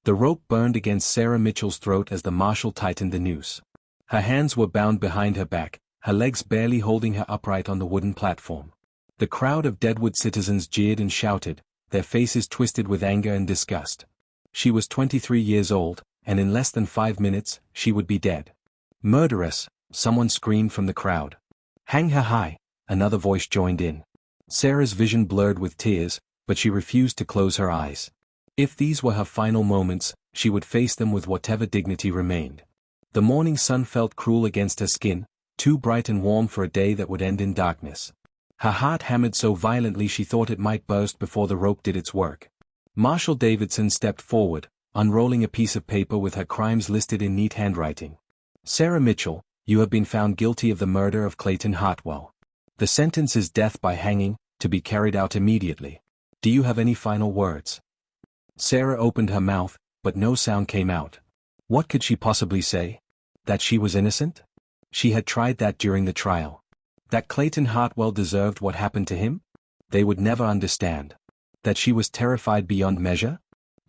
The rope burned against Sarah Mitchell's throat as the marshal tightened the noose. Her hands were bound behind her back, her legs barely holding her upright on the wooden platform. The crowd of Deadwood citizens jeered and shouted, their faces twisted with anger and disgust. She was 23 years old, and in less than 5 minutes, she would be dead. Murderess, someone screamed from the crowd. Hang her high, another voice joined in. Sarah's vision blurred with tears, but she refused to close her eyes. If these were her final moments, she would face them with whatever dignity remained. The morning sun felt cruel against her skin, too bright and warm for a day that would end in darkness. Her heart hammered so violently she thought it might burst before the rope did its work. Marshal Davidson stepped forward, unrolling a piece of paper with her crimes listed in neat handwriting. Sarah Mitchell, you have been found guilty of the murder of Clayton Hartwell. The sentence is death by hanging, to be carried out immediately. Do you have any final words? Sarah opened her mouth, but no sound came out. What could she possibly say? That she was innocent? She had tried that during the trial. That Clayton Hartwell deserved what happened to him? They would never understand. That she was terrified beyond measure?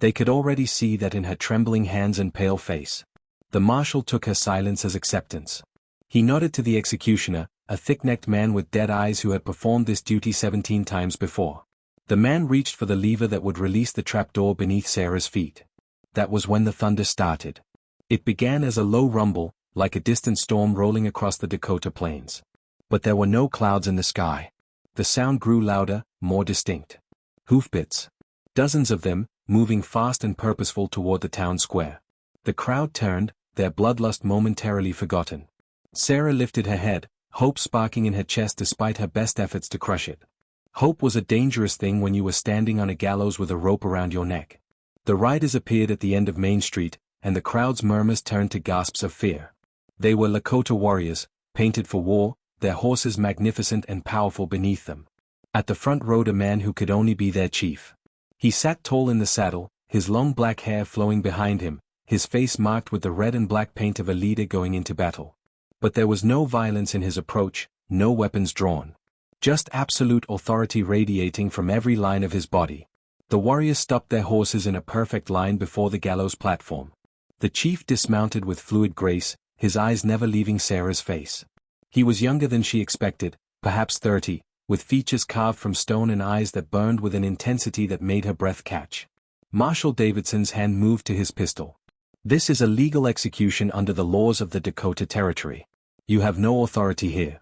They could already see that in her trembling hands and pale face. The marshal took her silence as acceptance. He nodded to the executioner, a thick-necked man with dead eyes who had performed this duty 17 times before. The man reached for the lever that would release the trapdoor beneath Sarah's feet. That was when the thunder started. It began as a low rumble, like a distant storm rolling across the Dakota plains. But there were no clouds in the sky. The sound grew louder, more distinct. Hoofbeats. Dozens of them, moving fast and purposeful toward the town square. The crowd turned, their bloodlust momentarily forgotten. Sarah lifted her head, hope sparking in her chest despite her best efforts to crush it. Hope was a dangerous thing when you were standing on a gallows with a rope around your neck. The riders appeared at the end of Main Street, and the crowd's murmurs turned to gasps of fear. They were Lakota warriors, painted for war, their horses magnificent and powerful beneath them. At the front rode a man who could only be their chief. He sat tall in the saddle, his long black hair flowing behind him, his face marked with the red and black paint of a leader going into battle. But there was no violence in his approach, no weapons drawn. Just absolute authority radiating from every line of his body. The warriors stopped their horses in a perfect line before the gallows platform. The chief dismounted with fluid grace, his eyes never leaving Sarah's face. He was younger than she expected, perhaps 30, with features carved from stone and eyes that burned with an intensity that made her breath catch. Marshal Davidson's hand moved to his pistol. This is a legal execution under the laws of the Dakota Territory. You have no authority here.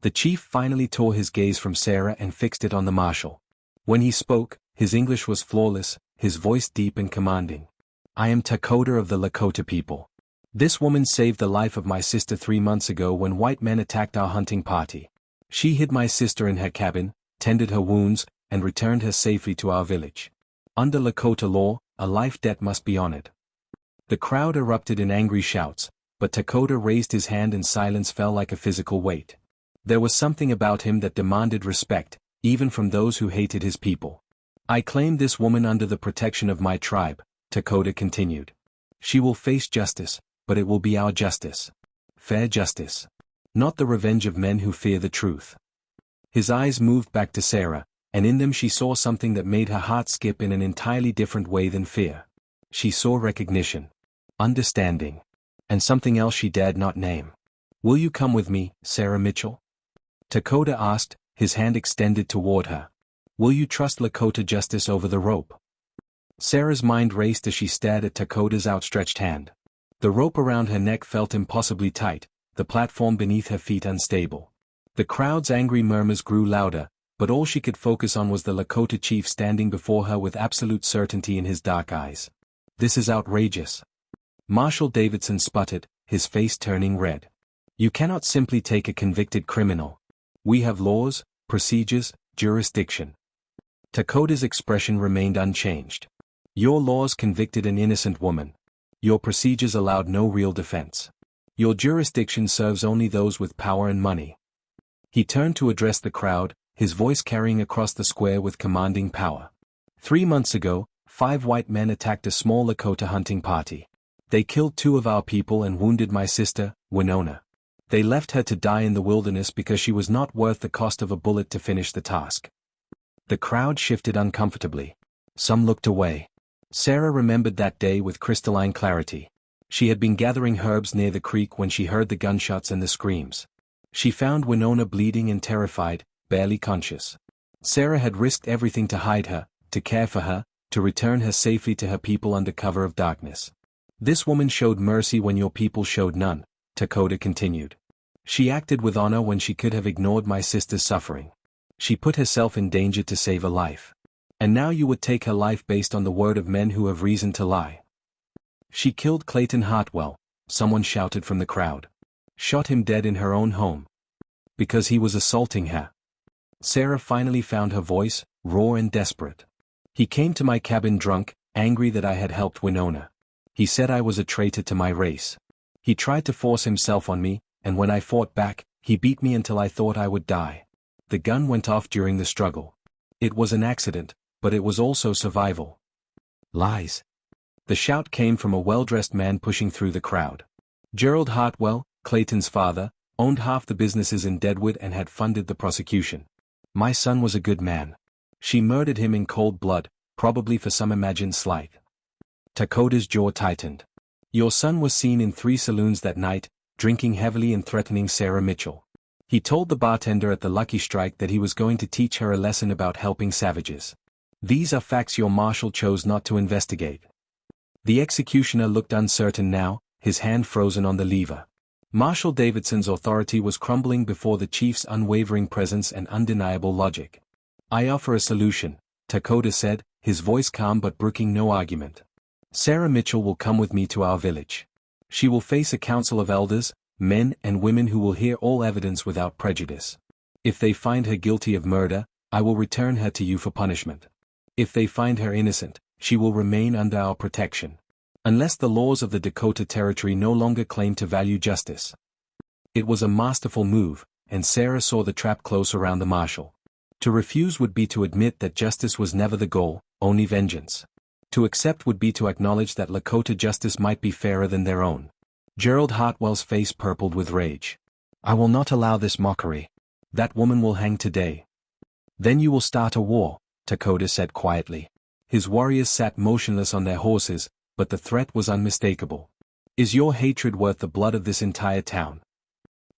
The chief finally tore his gaze from Sarah and fixed it on the marshal. When he spoke, his English was flawless, his voice deep and commanding. I am Dakota of the Lakota people. This woman saved the life of my sister 3 months ago when white men attacked our hunting party. She hid my sister in her cabin, tended her wounds, and returned her safely to our village. Under Lakota law, a life debt must be honored. The crowd erupted in angry shouts, but Dakota raised his hand and silence fell like a physical weight. There was something about him that demanded respect, even from those who hated his people. I claim this woman under the protection of my tribe, Dakota continued. She will face justice, but it will be our justice. Fair justice. Not the revenge of men who fear the truth. His eyes moved back to Sarah, and in them she saw something that made her heart skip in an entirely different way than fear. She saw recognition, understanding, and something else she dared not name. Will you come with me, Sarah Mitchell? Dakota asked, his hand extended toward her. Will you trust Lakota justice over the rope? Sarah's mind raced as she stared at Dakota's outstretched hand. The rope around her neck felt impossibly tight, the platform beneath her feet unstable. The crowd's angry murmurs grew louder, but all she could focus on was the Lakota Chief standing before her with absolute certainty in his dark eyes. This is outrageous. Marshal Davidson sputtered, his face turning red. You cannot simply take a convicted criminal. We have laws, procedures, jurisdiction. Dakota's expression remained unchanged. Your laws convicted an innocent woman. Your procedures allowed no real defense. Your jurisdiction serves only those with power and money. He turned to address the crowd, his voice carrying across the square with commanding power. 3 months ago, 5 white men attacked a small Lakota hunting party. They killed 2 of our people and wounded my sister, Winona. They left her to die in the wilderness because she was not worth the cost of a bullet to finish the task. The crowd shifted uncomfortably. Some looked away. Sarah remembered that day with crystalline clarity. She had been gathering herbs near the creek when she heard the gunshots and the screams. She found Winona bleeding and terrified, barely conscious. Sarah had risked everything to hide her, to care for her, to return her safely to her people under cover of darkness. This woman showed mercy when your people showed none, Dakota continued. She acted with honor when she could have ignored my sister's suffering. She put herself in danger to save a life. And now you would take her life based on the word of men who have reason to lie. She killed Clayton Hartwell, someone shouted from the crowd. Shot him dead in her own home. Because he was assaulting her. Sarah finally found her voice, raw and desperate. He came to my cabin drunk, angry that I had helped Winona. He said I was a traitor to my race. He tried to force himself on me, and when I fought back, he beat me until I thought I would die. The gun went off during the struggle. It was an accident, but it was also survival. Lies. The shout came from a well-dressed man pushing through the crowd. Gerald Hartwell, Clayton's father, owned half the businesses in Deadwood and had funded the prosecution. My son was a good man. She murdered him in cold blood, probably for some imagined slight. Dakota's jaw tightened. Your son was seen in 3 saloons that night, drinking heavily and threatening Sarah Mitchell. He told the bartender at the Lucky Strike that he was going to teach her a lesson about helping savages. These are facts your marshal chose not to investigate. The executioner looked uncertain now, his hand frozen on the lever. Marshal Davidson's authority was crumbling before the chief's unwavering presence and undeniable logic. I offer a solution, Dakota said, his voice calm but brooking no argument. Sarah Mitchell will come with me to our village. She will face a council of elders, men and women who will hear all evidence without prejudice. If they find her guilty of murder, I will return her to you for punishment. If they find her innocent, she will remain under our protection. Unless the laws of the Dakota Territory no longer claim to value justice. It was a masterful move, and Sarah saw the trap close around the marshal. To refuse would be to admit that justice was never the goal, only vengeance. To accept would be to acknowledge that Lakota justice might be fairer than their own. Gerald Hartwell's face purpled with rage. I will not allow this mockery. That woman will hang today. Then you will start a war, Dakota said quietly. His warriors sat motionless on their horses, but the threat was unmistakable. Is your hatred worth the blood of this entire town?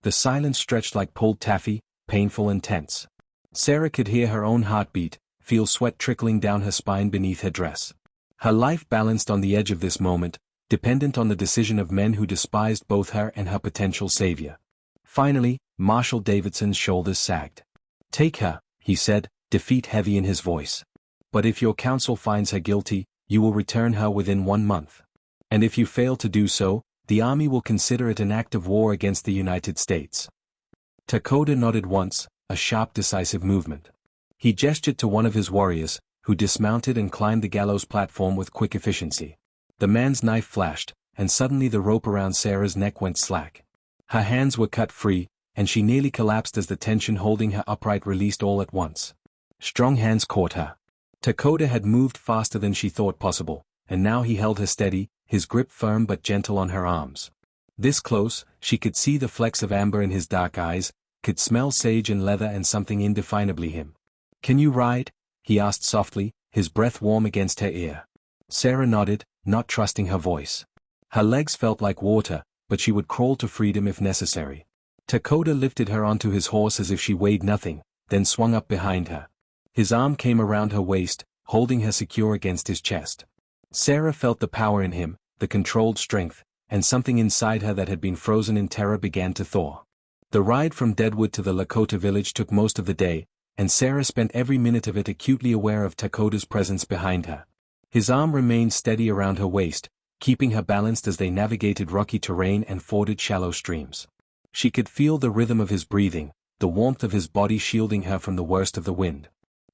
The silence stretched like pulled taffy, painful and tense. Sarah could hear her own heartbeat, feel sweat trickling down her spine beneath her dress. Her life balanced on the edge of this moment, dependent on the decision of men who despised both her and her potential savior. Finally, Marshal Davidson's shoulders sagged. Take her, he said, defeat heavy in his voice. But if your council finds her guilty, you will return her within 1 month. And if you fail to do so, the army will consider it an act of war against the United States. Dakota nodded once, a sharp decisive movement. He gestured to one of his warriors, who dismounted and climbed the gallows platform with quick efficiency. The man's knife flashed, and suddenly the rope around Sarah's neck went slack. Her hands were cut free, and she nearly collapsed as the tension holding her upright released all at once. Strong hands caught her. Dakota had moved faster than she thought possible, and now he held her steady, his grip firm but gentle on her arms. This close, she could see the flecks of amber in his dark eyes, could smell sage and leather and something indefinably him. Can you ride? He asked softly, his breath warm against her ear. Sarah nodded, not trusting her voice. Her legs felt like water, but she would crawl to freedom if necessary. Dakota lifted her onto his horse as if she weighed nothing, then swung up behind her. His arm came around her waist, holding her secure against his chest. Sarah felt the power in him, the controlled strength, and something inside her that had been frozen in terror began to thaw. The ride from Deadwood to the Lakota village took most of the day, and Sarah spent every minute of it acutely aware of Dakota's presence behind her. His arm remained steady around her waist, keeping her balanced as they navigated rocky terrain and forded shallow streams. She could feel the rhythm of his breathing, the warmth of his body shielding her from the worst of the wind.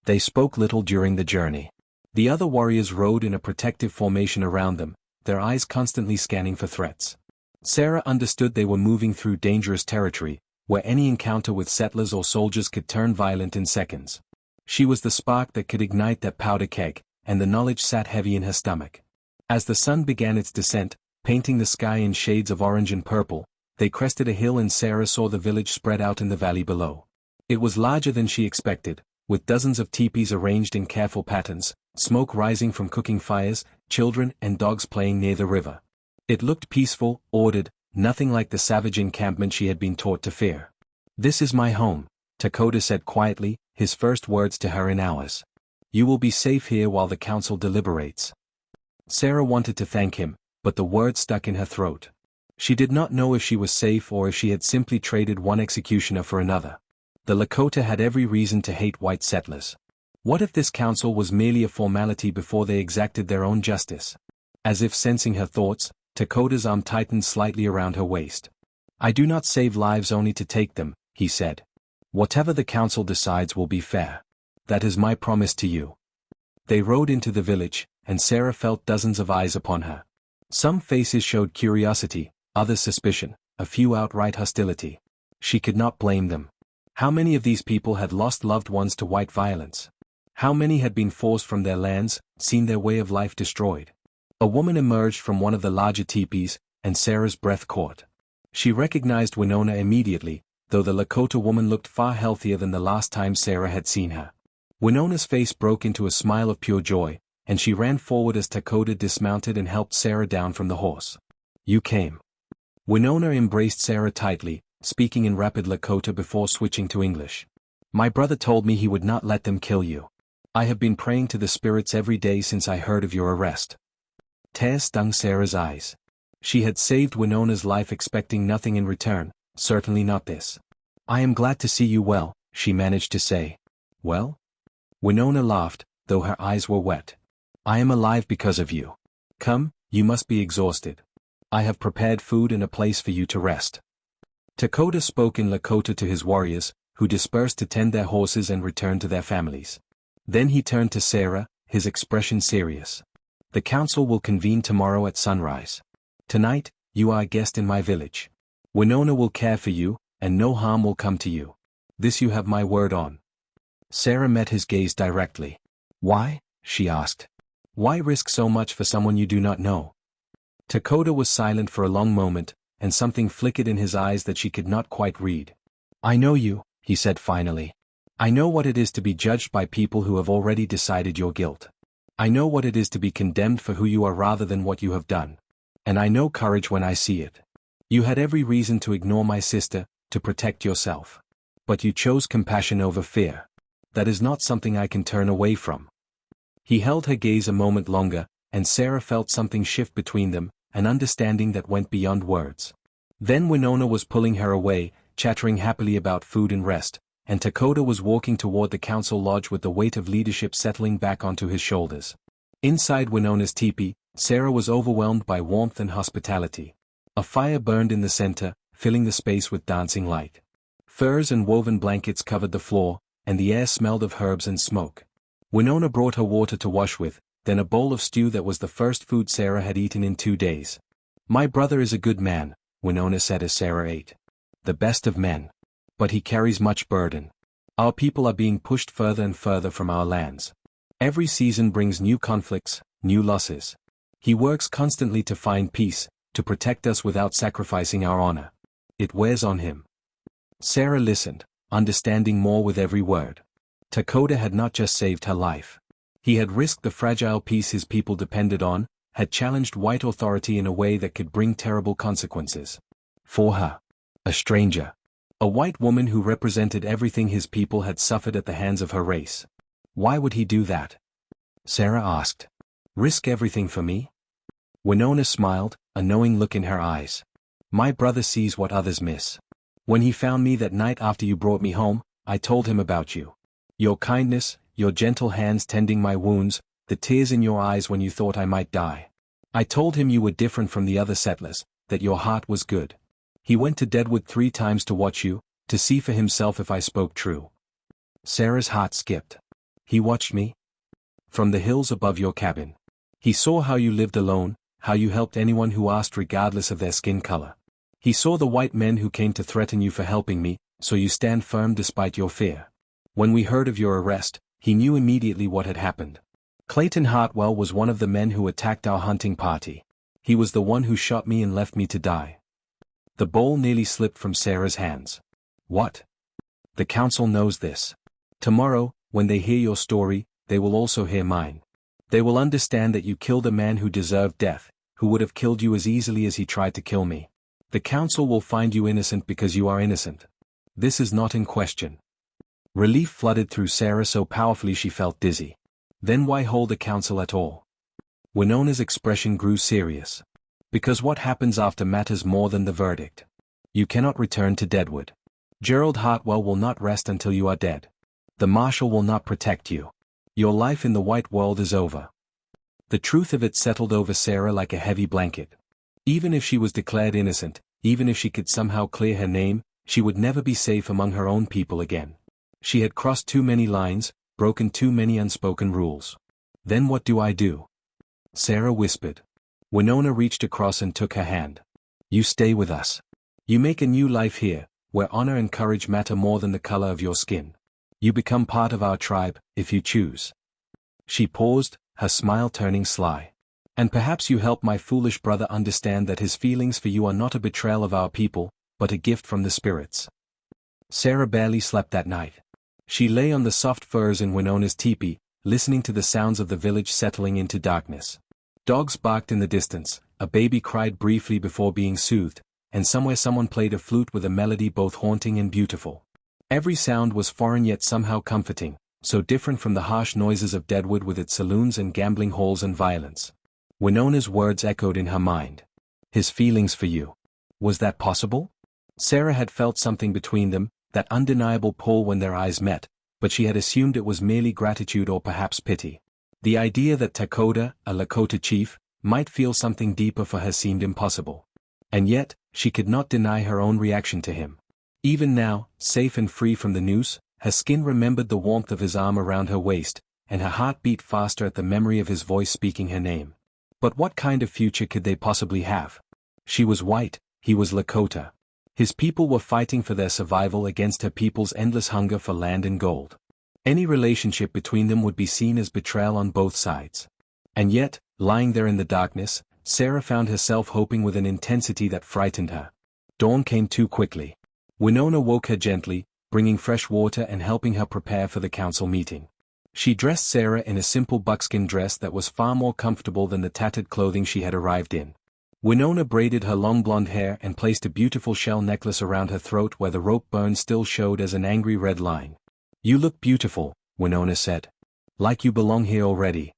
They spoke little during the journey. The other warriors rode in a protective formation around them, their eyes constantly scanning for threats. Sarah understood they were moving through dangerous territory, where any encounter with settlers or soldiers could turn violent in seconds. She was the spark that could ignite that powder keg, and the knowledge sat heavy in her stomach. As the sun began its descent, painting the sky in shades of orange and purple, they crested a hill and Sarah saw the village spread out in the valley below. It was larger than she expected, with dozens of teepees arranged in careful patterns, smoke rising from cooking fires, children and dogs playing near the river. It looked peaceful, ordered, nothing like the savage encampment she had been taught to fear. "This is my home," Dakota said quietly, his first words to her in hours. "You will be safe here while the council deliberates." Sarah wanted to thank him, but the words stuck in her throat. She did not know if she was safe or if she had simply traded one executioner for another. The Lakota had every reason to hate white settlers. What if this council was merely a formality before they exacted their own justice? As if sensing her thoughts, Dakota's arm tightened slightly around her waist. "I do not save lives only to take them," he said. "Whatever the council decides will be fair. That is my promise to you." They rode into the village, and Sarah felt dozens of eyes upon her. Some faces showed curiosity, others suspicion, a few outright hostility. She could not blame them. How many of these people had lost loved ones to white violence? How many had been forced from their lands, seen their way of life destroyed? A woman emerged from one of the larger teepees, and Sarah's breath caught. She recognized Winona immediately, though the Lakota woman looked far healthier than the last time Sarah had seen her. Winona's face broke into a smile of pure joy, and she ran forward as Dakota dismounted and helped Sarah down from the horse. "You came." Winona embraced Sarah tightly, speaking in rapid Lakota before switching to English. "My brother told me he would not let them kill you. I have been praying to the spirits every day since I heard of your arrest." Tears stung Sarah's eyes. She had saved Winona's life expecting nothing in return, certainly not this. "I am glad to see you well," she managed to say. "Well?" Winona laughed, though her eyes were wet. "I am alive because of you. Come, you must be exhausted. I have prepared food and a place for you to rest." Dakota spoke in Lakota to his warriors, who dispersed to tend their horses and return to their families. Then he turned to Sarah, his expression serious. "The council will convene tomorrow at sunrise. Tonight, you are a guest in my village. Winona will care for you, and no harm will come to you. This you have my word on." Sarah met his gaze directly. "Why?" she asked. "Why risk so much for someone you do not know?" Dakota was silent for a long moment, and something flickered in his eyes that she could not quite read. "I know you," he said finally. "I know what it is to be judged by people who have already decided your guilt. I know what it is to be condemned for who you are rather than what you have done. And I know courage when I see it. You had every reason to ignore my sister, to protect yourself. But you chose compassion over fear. That is not something I can turn away from." He held her gaze a moment longer, and Sarah felt something shift between them, an understanding that went beyond words. Then Winona was pulling her away, chattering happily about food and rest, and Dakota was walking toward the council lodge with the weight of leadership settling back onto his shoulders. Inside Winona's teepee, Sarah was overwhelmed by warmth and hospitality. A fire burned in the center, filling the space with dancing light. Furs and woven blankets covered the floor, and the air smelled of herbs and smoke. Winona brought her water to wash with, then a bowl of stew that was the first food Sarah had eaten in 2 days. "My brother is a good man," Winona said as Sarah ate. "The best of men. But he carries much burden. Our people are being pushed further and further from our lands. Every season brings new conflicts, new losses. He works constantly to find peace, to protect us without sacrificing our honor. It wears on him." Sarah listened, understanding more with every word. Dakota had not just saved her life. He had risked the fragile peace his people depended on, had challenged white authority in a way that could bring terrible consequences. For her. A stranger. A white woman who represented everything his people had suffered at the hands of her race. Why would he do that? Sarah asked. "Risk everything for me?" Winona smiled, a knowing look in her eyes. "My brother sees what others miss. When he found me that night after you brought me home, I told him about you. Your kindness, your gentle hands tending my wounds, the tears in your eyes when you thought I might die. I told him you were different from the other settlers, that your heart was good. He went to Deadwood 3 times to watch you, to see for himself if I spoke true." Sarah's heart skipped. "He watched me? From the hills above your cabin. He saw how you lived alone, how you helped anyone who asked regardless of their skin color. He saw the white men who came to threaten you for helping me, so you stand firm despite your fear. When we heard of your arrest, he knew immediately what had happened. Clayton Hartwell was one of the men who attacked our hunting party. He was the one who shot me and left me to die." The bowl nearly slipped from Sarah's hands. "What? The council knows this. Tomorrow, when they hear your story, they will also hear mine. They will understand that you killed a man who deserved death, who would have killed you as easily as he tried to kill me. The council will find you innocent because you are innocent. This is not in question. Relief flooded through Sarah so powerfully she felt dizzy. Then why hold a council at all? Winona's expression grew serious. Because what happens after matters more than the verdict. You cannot return to Deadwood. Gerald Hartwell will not rest until you are dead. The marshal will not protect you. Your life in the white world is over. The truth of it settled over Sarah like a heavy blanket. Even if she was declared innocent, even if she could somehow clear her name, she would never be safe among her own people again. She had crossed too many lines, broken too many unspoken rules. Then what do I do? Sarah whispered. Winona reached across and took her hand. You stay with us. You make a new life here, where honor and courage matter more than the color of your skin. You become part of our tribe, if you choose. She paused, her smile turning sly. And perhaps you help my foolish brother understand that his feelings for you are not a betrayal of our people, but a gift from the spirits. Sarah barely slept that night. She lay on the soft furs in Winona's teepee, listening to the sounds of the village settling into darkness. Dogs barked in the distance, a baby cried briefly before being soothed, and somewhere someone played a flute with a melody both haunting and beautiful. Every sound was foreign yet somehow comforting, so different from the harsh noises of Deadwood with its saloons and gambling halls and violence. Winona's words echoed in her mind. His feelings for you. Was that possible? Sarah had felt something between them, that undeniable pull when their eyes met, but she had assumed it was merely gratitude or perhaps pity. The idea that Dakota, a Lakota chief, might feel something deeper for her seemed impossible. And yet, she could not deny her own reaction to him. Even now, safe and free from the noose, her skin remembered the warmth of his arm around her waist, and her heart beat faster at the memory of his voice speaking her name. But what kind of future could they possibly have? She was white, he was Lakota. His people were fighting for their survival against her people's endless hunger for land and gold. Any relationship between them would be seen as betrayal on both sides. And yet, lying there in the darkness, Sarah found herself hoping with an intensity that frightened her. Dawn came too quickly. Winona woke her gently, bringing fresh water and helping her prepare for the council meeting. She dressed Sarah in a simple buckskin dress that was far more comfortable than the tattered clothing she had arrived in. Winona braided her long blonde hair and placed a beautiful shell necklace around her throat where the rope burn still showed as an angry red line. You look beautiful, Winona said. Like you belong here already.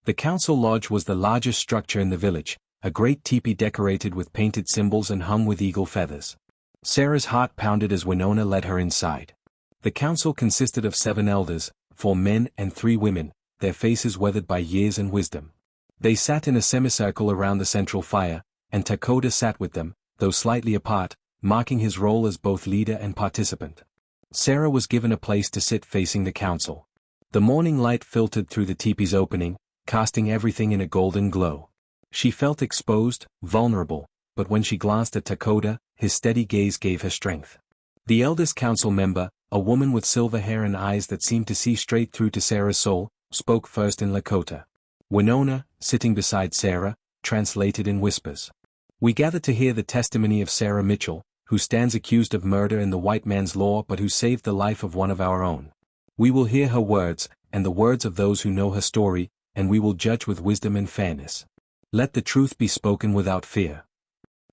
The council lodge was the largest structure in the village, a great teepee decorated with painted symbols and hung with eagle feathers. Sarah's heart pounded as Winona led her inside. The council consisted of 7 elders, 4 men and 3 women, their faces weathered by years and wisdom. They sat in a semicircle around the central fire, and Dakota sat with them, though slightly apart, marking his role as both leader and participant. Sarah was given a place to sit facing the council. The morning light filtered through the teepee's opening, casting everything in a golden glow. She felt exposed, vulnerable, but when she glanced at Dakota, his steady gaze gave her strength. The eldest council member, a woman with silver hair and eyes that seemed to see straight through to Sarah's soul, spoke first in Lakota. Winona, sitting beside Sarah, translated in whispers. We gather to hear the testimony of Sarah Mitchell, who stands accused of murder in the white man's law but who saved the life of one of our own. We will hear her words, and the words of those who know her story, and we will judge with wisdom and fairness. Let the truth be spoken without fear.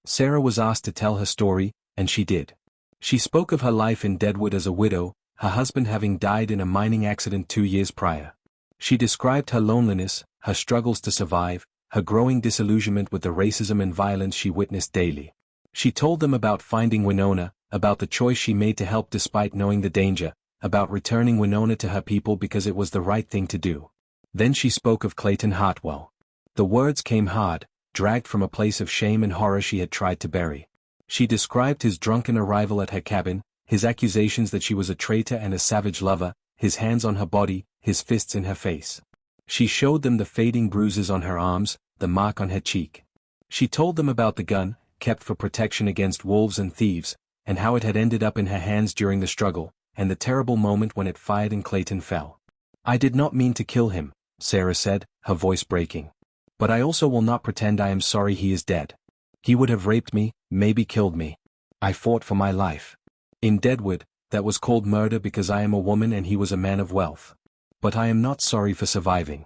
Sarah was asked to tell her story, and she did. She spoke of her life in Deadwood as a widow, her husband having died in a mining accident 2 years prior. She described her loneliness, her struggles to survive, her growing disillusionment with the racism and violence she witnessed daily. She told them about finding Winona, about the choice she made to help despite knowing the danger, about returning Winona to her people because it was the right thing to do. Then she spoke of Clayton Hartwell. The words came hard, dragged from a place of shame and horror she had tried to bury. She described his drunken arrival at her cabin, his accusations that she was a traitor and a savage lover, his hands on her body, his fists in her face. She showed them the fading bruises on her arms, the mark on her cheek. She told them about the gun, kept for protection against wolves and thieves, and how it had ended up in her hands during the struggle, and the terrible moment when it fired and Clayton fell. I did not mean to kill him, Sarah said, her voice breaking. But I also will not pretend I am sorry he is dead. He would have raped me, maybe killed me. I fought for my life. In Deadwood, that was called murder because I am a woman and he was a man of wealth. But I am not sorry for surviving.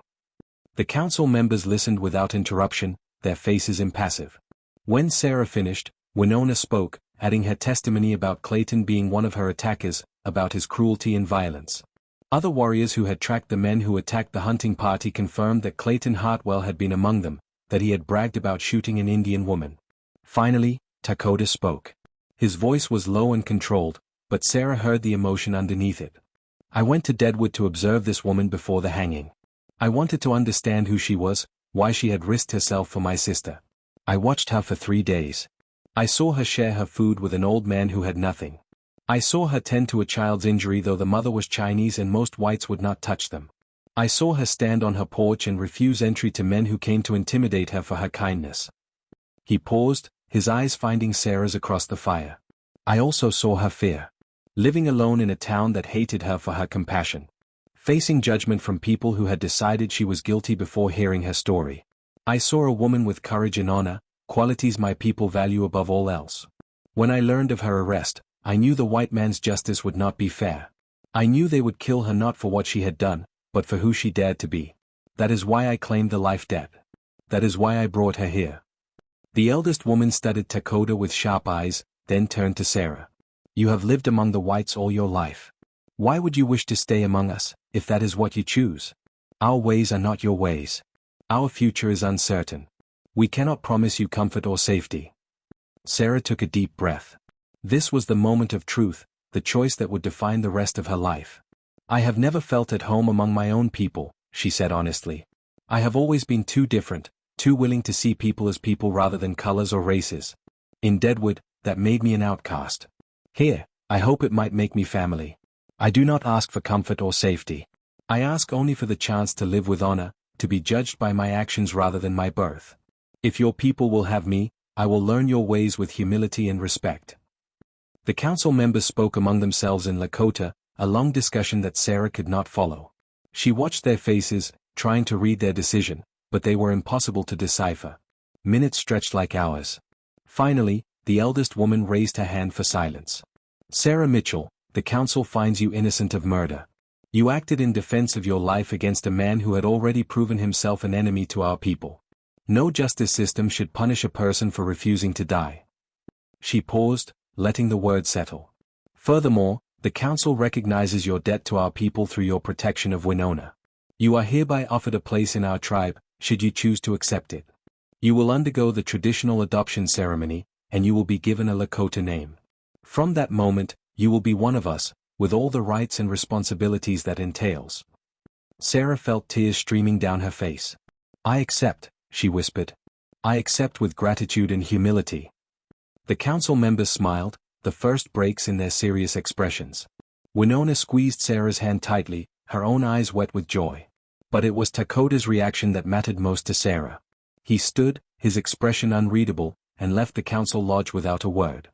The council members listened without interruption, their faces impassive. When Sarah finished, Winona spoke, adding her testimony about Clayton being one of her attackers, about his cruelty and violence. Other warriors who had tracked the men who attacked the hunting party confirmed that Clayton Hartwell had been among them, that he had bragged about shooting an Indian woman. Finally, Lakota spoke. His voice was low and controlled, but Sarah heard the emotion underneath it. I went to Deadwood to observe this woman before the hanging. I wanted to understand who she was, why she had risked herself for my sister. I watched her for 3 days. I saw her share her food with an old man who had nothing. I saw her tend to a child's injury though the mother was Chinese and most whites would not touch them. I saw her stand on her porch and refuse entry to men who came to intimidate her for her kindness. He paused, his eyes finding Sarah's across the fire. I also saw her fear. Living alone in a town that hated her for her compassion. Facing judgment from people who had decided she was guilty before hearing her story. I saw a woman with courage and honor, qualities my people value above all else. When I learned of her arrest, I knew the white man's justice would not be fair. I knew they would kill her not for what she had done, but for who she dared to be. That is why I claimed the life debt. That is why I brought her here. The eldest woman studied Lakota with sharp eyes, then turned to Sarah. You have lived among the whites all your life. Why would you wish to stay among us, if that is what you choose? Our ways are not your ways. Our future is uncertain. We cannot promise you comfort or safety. Sarah took a deep breath. This was the moment of truth, the choice that would define the rest of her life. I have never felt at home among my own people, she said honestly. I have always been too different, too willing to see people as people rather than colors or races. In Deadwood, that made me an outcast. Here, I hope it might make me family. I do not ask for comfort or safety. I ask only for the chance to live with honor, to be judged by my actions rather than my birth. If your people will have me, I will learn your ways with humility and respect. The council members spoke among themselves in Lakota, a long discussion that Sarah could not follow. She watched their faces, trying to read their decision, but they were impossible to decipher. Minutes stretched like hours. Finally, the eldest woman raised her hand for silence. Sarah Mitchell, the council finds you innocent of murder. You acted in defense of your life against a man who had already proven himself an enemy to our people. No justice system should punish a person for refusing to die. She paused, letting the words settle. Furthermore, the council recognizes your debt to our people through your protection of Winona. You are hereby offered a place in our tribe, should you choose to accept it. You will undergo the traditional adoption ceremony, and you will be given a Lakota name. From that moment, you will be one of us, with all the rights and responsibilities that entails. Sarah felt tears streaming down her face. I accept, she whispered. I accept with gratitude and humility. The council members smiled, the first breaks in their serious expressions. Winona squeezed Sarah's hand tightly, her own eyes wet with joy. But it was Lakota's reaction that mattered most to Sarah. He stood, his expression unreadable, and left the council lodge without a word.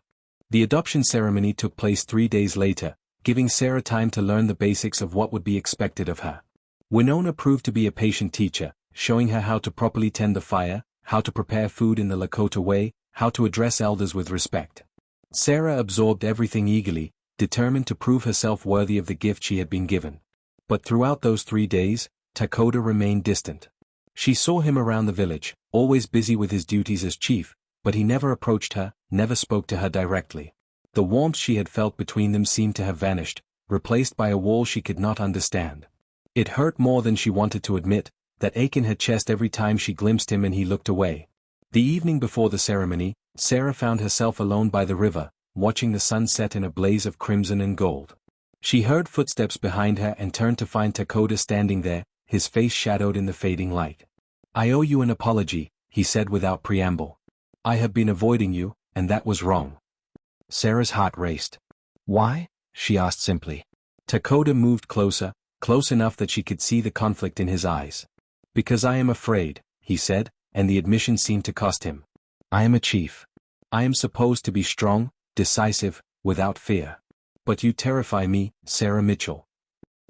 The adoption ceremony took place 3 days later, giving Sarah time to learn the basics of what would be expected of her. Winona proved to be a patient teacher, showing her how to properly tend the fire, how to prepare food in the Lakota way, how to address elders with respect. Sarah absorbed everything eagerly, determined to prove herself worthy of the gift she had been given. But throughout those 3 days, Lakota remained distant. She saw him around the village, always busy with his duties as chief, but he never approached her, never spoke to her directly. The warmth she had felt between them seemed to have vanished, replaced by a wall she could not understand. It hurt more than she wanted to admit, that ache in her chest every time she glimpsed him and he looked away. The evening before the ceremony, Sarah found herself alone by the river, watching the sun set in a blaze of crimson and gold. She heard footsteps behind her and turned to find Lakota standing there, his face shadowed in the fading light. I owe you an apology, he said without preamble. I have been avoiding you, and that was wrong. Sarah's heart raced. Why? She asked simply. Lakota moved closer, close enough that she could see the conflict in his eyes. Because I am afraid, he said, and the admission seemed to cost him. I am a chief. I am supposed to be strong, decisive, without fear. But you terrify me, Sarah Mitchell.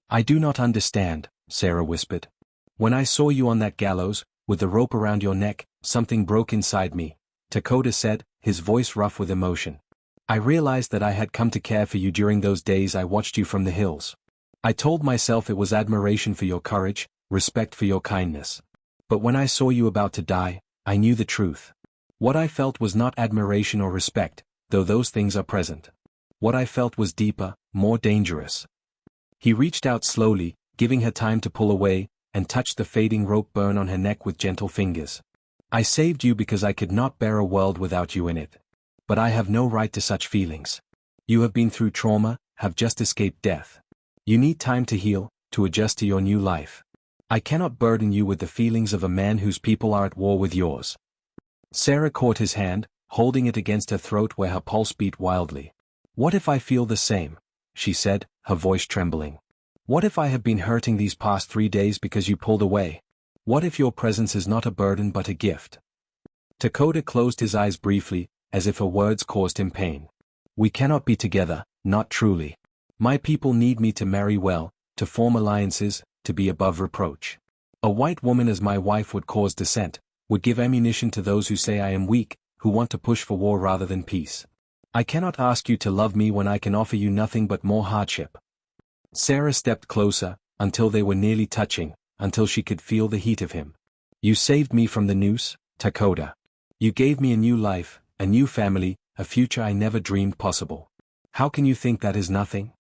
I do not understand, Sarah whispered. When I saw you on that gallows, with the rope around your neck, something broke inside me, Lakota said, his voice rough with emotion. I realized that I had come to care for you during those days I watched you from the hills. I told myself it was admiration for your courage, respect for your kindness. But when I saw you about to die, I knew the truth. What I felt was not admiration or respect, though those things are present. What I felt was deeper, more dangerous. He reached out slowly, giving her time to pull away, and touched the fading rope burn on her neck with gentle fingers. I saved you because I could not bear a world without you in it. But I have no right to such feelings. You have been through trauma, have just escaped death. You need time to heal, to adjust to your new life. I cannot burden you with the feelings of a man whose people are at war with yours. Sarah caught his hand, holding it against her throat where her pulse beat wildly. What if I feel the same? She said, her voice trembling. What if I have been hurting these past 3 days because you pulled away? What if your presence is not a burden but a gift? Dakota closed his eyes briefly, as if her words caused him pain. We cannot be together, not truly. My people need me to marry well, to form alliances, to be above reproach. A white woman as my wife would cause dissent, would give ammunition to those who say I am weak, who want to push for war rather than peace. I cannot ask you to love me when I can offer you nothing but more hardship. Sarah stepped closer, until they were nearly touching, until she could feel the heat of him. You saved me from the noose, Dakota. You gave me a new life, a new family, a future I never dreamed possible. How can you think that is nothing?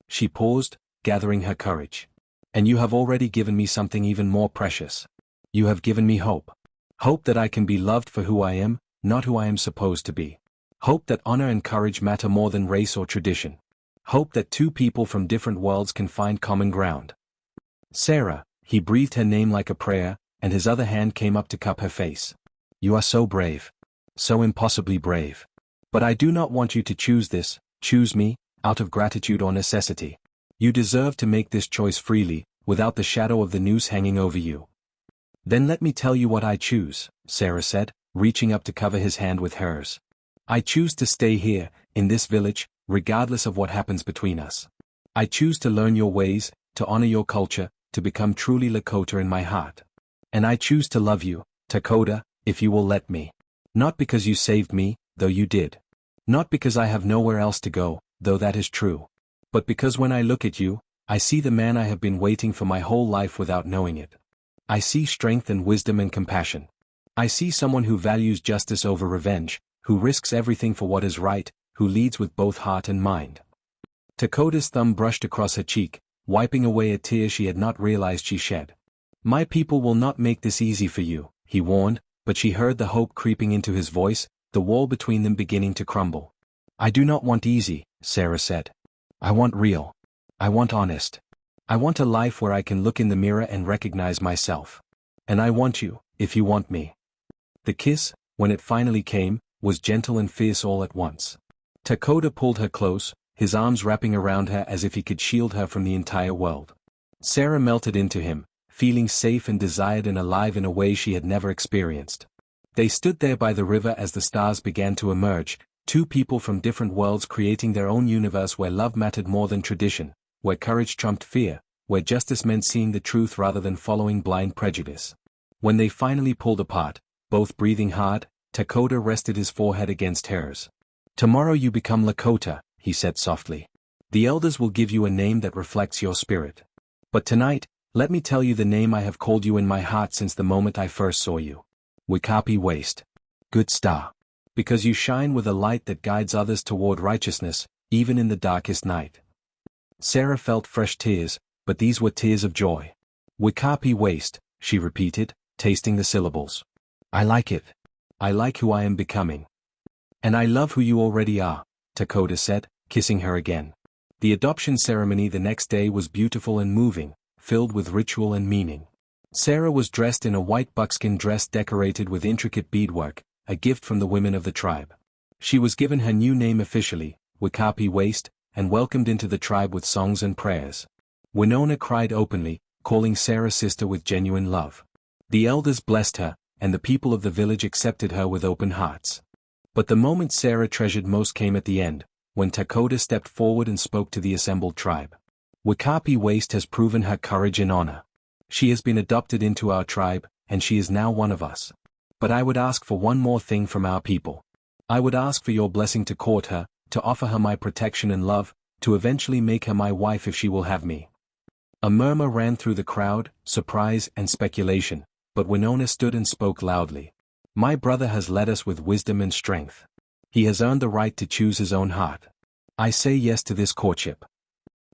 She paused, gathering her courage. And you have already given me something even more precious. You have given me hope. Hope that I can be loved for who I am, not who I am supposed to be. Hope that honor and courage matter more than race or tradition. Hope that two people from different worlds can find common ground. Sarah, he breathed her name like a prayer, and his other hand came up to cup her face. You are so brave. So impossibly brave. But I do not want you to choose this, choose me, out of gratitude or necessity. You deserve to make this choice freely, without the shadow of the noose hanging over you. Then let me tell you what I choose, Sarah said, reaching up to cover his hand with hers. I choose to stay here, in this village, regardless of what happens between us. I choose to learn your ways, to honor your culture, to become truly Lakota in my heart. And I choose to love you, Dakota, if you will let me. Not because you saved me, though you did. Not because I have nowhere else to go, though that is true. But because when I look at you, I see the man I have been waiting for my whole life without knowing it. I see strength and wisdom and compassion. I see someone who values justice over revenge, who risks everything for what is right, who leads with both heart and mind. Dakota's thumb brushed across her cheek, wiping away a tear she had not realized she shed. My people will not make this easy for you, he warned, but she heard the hope creeping into his voice, the wall between them beginning to crumble. I do not want easy, Sarah said. I want real. I want honest. I want a life where I can look in the mirror and recognize myself. And I want you, if you want me. The kiss, when it finally came, was gentle and fierce all at once. Dakota pulled her close, his arms wrapping around her as if he could shield her from the entire world. Sarah melted into him, feeling safe and desired and alive in a way she had never experienced. They stood there by the river as the stars began to emerge, two people from different worlds creating their own universe where love mattered more than tradition, where courage trumped fear, where justice meant seeing the truth rather than following blind prejudice. When they finally pulled apart, both breathing hard, Dakota rested his forehead against hers. Tomorrow you become Lakota, he said softly. The elders will give you a name that reflects your spirit. But tonight, let me tell you the name I have called you in my heart since the moment I first saw you. Wikapi Waste. Good star. Because you shine with a light that guides others toward righteousness, even in the darkest night. Sarah felt fresh tears, but these were tears of joy. Wikapi Waste, she repeated, tasting the syllables. I like it. I like who I am becoming. And I love who you already are, Dakota said, kissing her again. The adoption ceremony the next day was beautiful and moving, filled with ritual and meaning. Sarah was dressed in a white buckskin dress decorated with intricate beadwork, a gift from the women of the tribe. She was given her new name officially, Wikapi Waste, and welcomed into the tribe with songs and prayers. Winona cried openly, calling Sarah sister with genuine love. The elders blessed her, and the people of the village accepted her with open hearts. But the moment Sarah treasured most came at the end, when Dakota stepped forward and spoke to the assembled tribe. Wikapi Waste has proven her courage and honor. She has been adopted into our tribe, and she is now one of us. But I would ask for one more thing from our people. I would ask for your blessing to court her, to offer her my protection and love, to eventually make her my wife if she will have me. A murmur ran through the crowd, surprise and speculation, but Winona stood and spoke loudly. My brother has led us with wisdom and strength. He has earned the right to choose his own heart. I say yes to this courtship.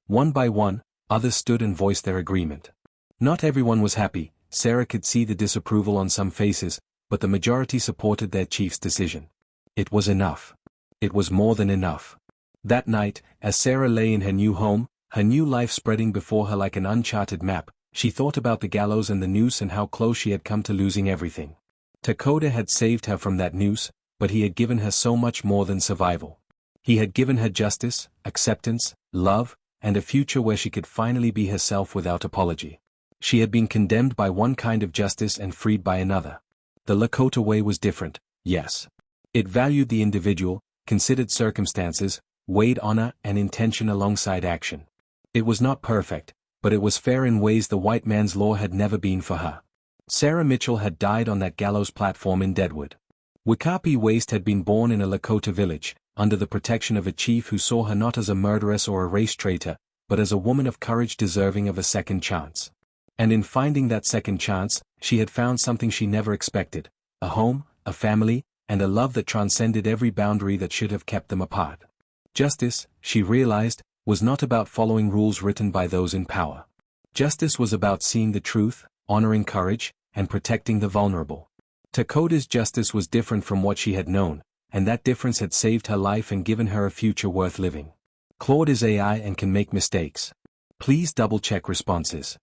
One by one, others stood and voiced their agreement. Not everyone was happy. Sarah could see the disapproval on some faces, but the majority supported their chief's decision. It was enough. It was more than enough. That night, as Sarah lay in her new home, her new life spreading before her like an uncharted map, she thought about the gallows and the noose and how close she had come to losing everything. Lakota had saved her from that noose, but he had given her so much more than survival. He had given her justice, acceptance, love, and a future where she could finally be herself without apology. She had been condemned by one kind of justice and freed by another. The Lakota way was different, yes. It valued the individual, considered circumstances, weighed honor and intention alongside action. It was not perfect, but it was fair in ways the white man's law had never been for her. Sarah Mitchell had died on that gallows platform in Deadwood. Wikapi Waste had been born in a Lakota village, under the protection of a chief who saw her not as a murderess or a race traitor, but as a woman of courage deserving of a second chance. And in finding that second chance, she had found something she never expected: a home, a family, and a love that transcended every boundary that should have kept them apart. Justice, she realized, was not about following rules written by those in power. Justice was about seeing the truth, honoring courage, and protecting the vulnerable. Lakota's justice was different from what she had known, and that difference had saved her life and given her a future worth living. Claude is AI and can make mistakes. Please double-check responses.